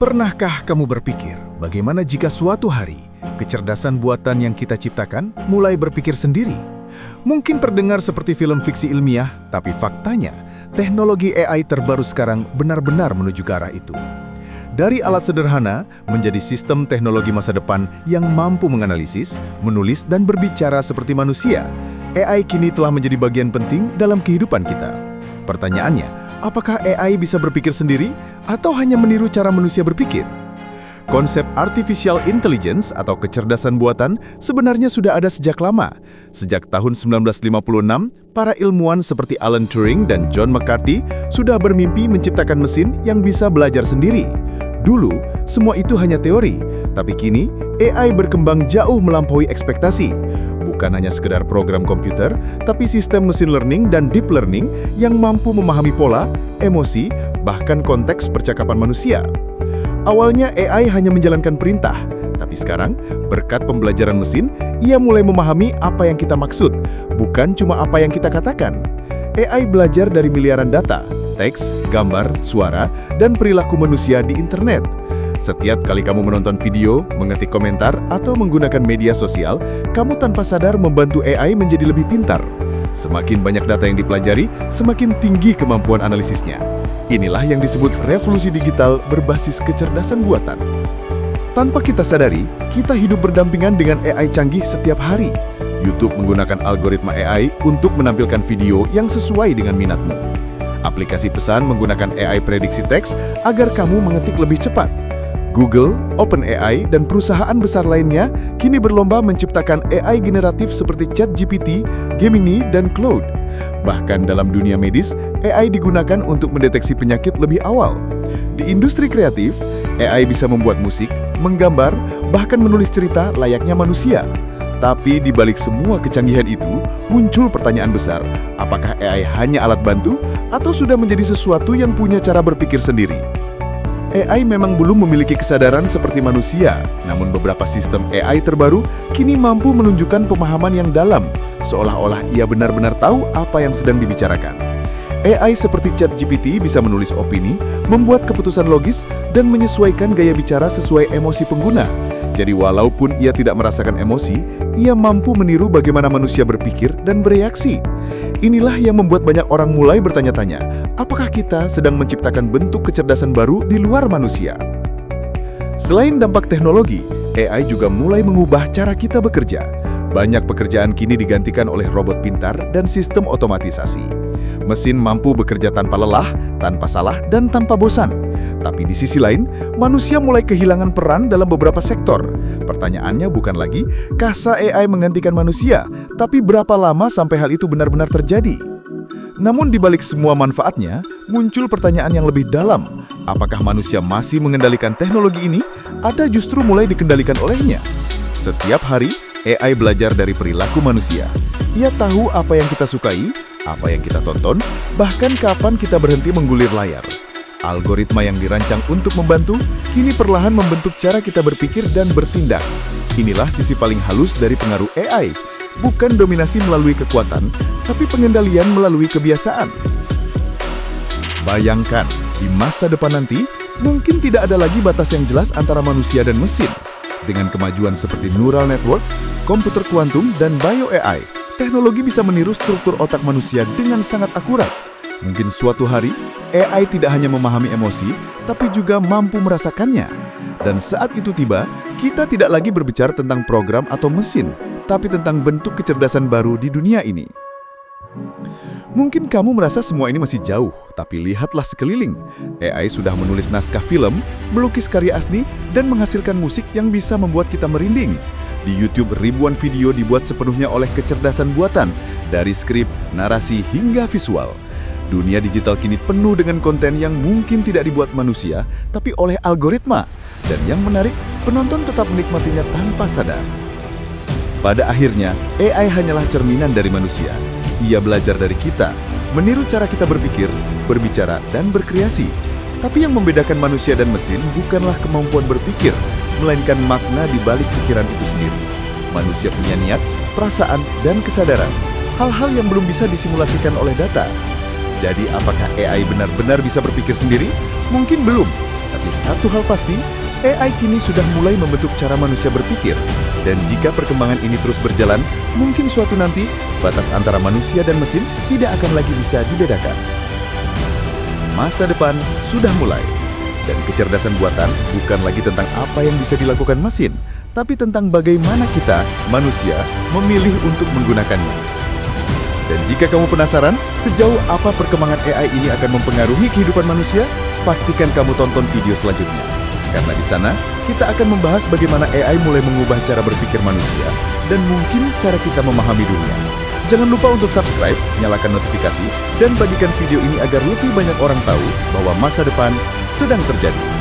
Pernahkah kamu berpikir bagaimana jika suatu hari kecerdasan buatan yang kita ciptakan mulai berpikir sendiri? Mungkin terdengar seperti film fiksi ilmiah, tapi faktanya teknologi AI terbaru sekarang benar-benar menuju ke arah itu. Dari alat sederhana menjadi sistem teknologi masa depan yang mampu menganalisis, menulis, dan berbicara seperti manusia, AI kini telah menjadi bagian penting dalam kehidupan kita. Pertanyaannya, apakah AI bisa berpikir sendiri atau hanya meniru cara manusia berpikir? Konsep artificial intelligence atau kecerdasan buatan sebenarnya sudah ada sejak lama. Sejak tahun 1956, para ilmuwan seperti Alan Turing dan John McCarthy sudah bermimpi menciptakan mesin yang bisa belajar sendiri. Dulu, semua itu hanya teori, tapi kini AI berkembang jauh melampaui ekspektasi. Bukan hanya sekedar program komputer, tapi sistem mesin learning dan deep learning yang mampu memahami pola, emosi, bahkan konteks percakapan manusia. Awalnya AI hanya menjalankan perintah, tapi sekarang, berkat pembelajaran mesin, ia mulai memahami apa yang kita maksud, bukan cuma apa yang kita katakan. AI belajar dari miliaran data, teks, gambar, suara, dan perilaku manusia di internet. Setiap kali kamu menonton video, mengetik komentar, atau menggunakan media sosial, kamu tanpa sadar membantu AI menjadi lebih pintar. Semakin banyak data yang dipelajari, semakin tinggi kemampuan analisisnya. Inilah yang disebut revolusi digital berbasis kecerdasan buatan. Tanpa kita sadari, kita hidup berdampingan dengan AI canggih setiap hari. YouTube menggunakan algoritma AI untuk menampilkan video yang sesuai dengan minatmu. Aplikasi pesan menggunakan AI prediksi teks agar kamu mengetik lebih cepat. Google, OpenAI, dan perusahaan besar lainnya kini berlomba menciptakan AI generatif seperti ChatGPT, Gemini, dan Claude. Bahkan dalam dunia medis, AI digunakan untuk mendeteksi penyakit lebih awal. Di industri kreatif, AI bisa membuat musik, menggambar, bahkan menulis cerita layaknya manusia. Tapi di balik semua kecanggihan itu, muncul pertanyaan besar, apakah AI hanya alat bantu atau sudah menjadi sesuatu yang punya cara berpikir sendiri? AI memang belum memiliki kesadaran seperti manusia, namun beberapa sistem AI terbaru kini mampu menunjukkan pemahaman yang dalam, seolah-olah ia benar-benar tahu apa yang sedang dibicarakan. AI seperti ChatGPT bisa menulis opini, membuat keputusan logis, dan menyesuaikan gaya bicara sesuai emosi pengguna. Jadi walaupun ia tidak merasakan emosi, ia mampu meniru bagaimana manusia berpikir dan bereaksi. Inilah yang membuat banyak orang mulai bertanya-tanya, apakah kita sedang menciptakan bentuk kecerdasan baru di luar manusia? Selain dampak teknologi, AI juga mulai mengubah cara kita bekerja. Banyak pekerjaan kini digantikan oleh robot pintar dan sistem otomatisasi. Mesin mampu bekerja tanpa lelah, tanpa salah, dan tanpa bosan. Tapi di sisi lain, manusia mulai kehilangan peran dalam beberapa sektor. Pertanyaannya bukan lagi, kasa AI menggantikan manusia, tapi berapa lama sampai hal itu benar-benar terjadi? Namun di balik semua manfaatnya, muncul pertanyaan yang lebih dalam. Apakah manusia masih mengendalikan teknologi ini, atau justru mulai dikendalikan olehnya? Setiap hari, AI belajar dari perilaku manusia. Ia tahu apa yang kita sukai, apa yang kita tonton, bahkan kapan kita berhenti menggulir layar. Algoritma yang dirancang untuk membantu, kini perlahan membentuk cara kita berpikir dan bertindak. Inilah sisi paling halus dari pengaruh AI. Bukan dominasi melalui kekuatan, tapi pengendalian melalui kebiasaan. Bayangkan, di masa depan nanti, mungkin tidak ada lagi batas yang jelas antara manusia dan mesin. Dengan kemajuan seperti neural network, komputer kuantum, dan bio-AI, teknologi bisa meniru struktur otak manusia dengan sangat akurat. Mungkin suatu hari, AI tidak hanya memahami emosi, tapi juga mampu merasakannya. Dan saat itu tiba, kita tidak lagi berbicara tentang program atau mesin, tapi tentang bentuk kecerdasan baru di dunia ini. Mungkin kamu merasa semua ini masih jauh, tapi lihatlah sekeliling. AI sudah menulis naskah film, melukis karya asli, dan menghasilkan musik yang bisa membuat kita merinding. Di YouTube, ribuan video dibuat sepenuhnya oleh kecerdasan buatan, dari skrip, narasi, hingga visual. Dunia digital kini penuh dengan konten yang mungkin tidak dibuat manusia, tapi oleh algoritma. Dan yang menarik, penonton tetap menikmatinya tanpa sadar. Pada akhirnya, AI hanyalah cerminan dari manusia. Ia belajar dari kita, meniru cara kita berpikir, berbicara, dan berkreasi. Tapi yang membedakan manusia dan mesin bukanlah kemampuan berpikir, melainkan makna di balik pikiran itu sendiri. Manusia punya niat, perasaan, dan kesadaran. Hal-hal yang belum bisa disimulasikan oleh data. Jadi apakah AI benar-benar bisa berpikir sendiri? Mungkin belum. Tapi satu hal pasti, AI kini sudah mulai membentuk cara manusia berpikir. Dan jika perkembangan ini terus berjalan, mungkin suatu nanti, batas antara manusia dan mesin tidak akan lagi bisa dibedakan. Masa depan sudah mulai. Dan kecerdasan buatan bukan lagi tentang apa yang bisa dilakukan mesin, tapi tentang bagaimana kita, manusia, memilih untuk menggunakannya. Dan jika kamu penasaran, sejauh apa perkembangan AI ini akan mempengaruhi kehidupan manusia, pastikan kamu tonton video selanjutnya. Karena di sana, kita akan membahas bagaimana AI mulai mengubah cara berpikir manusia dan mungkin cara kita memahami dunia. Jangan lupa untuk subscribe, nyalakan notifikasi, dan bagikan video ini agar lebih banyak orang tahu bahwa masa depan sedang terjadi.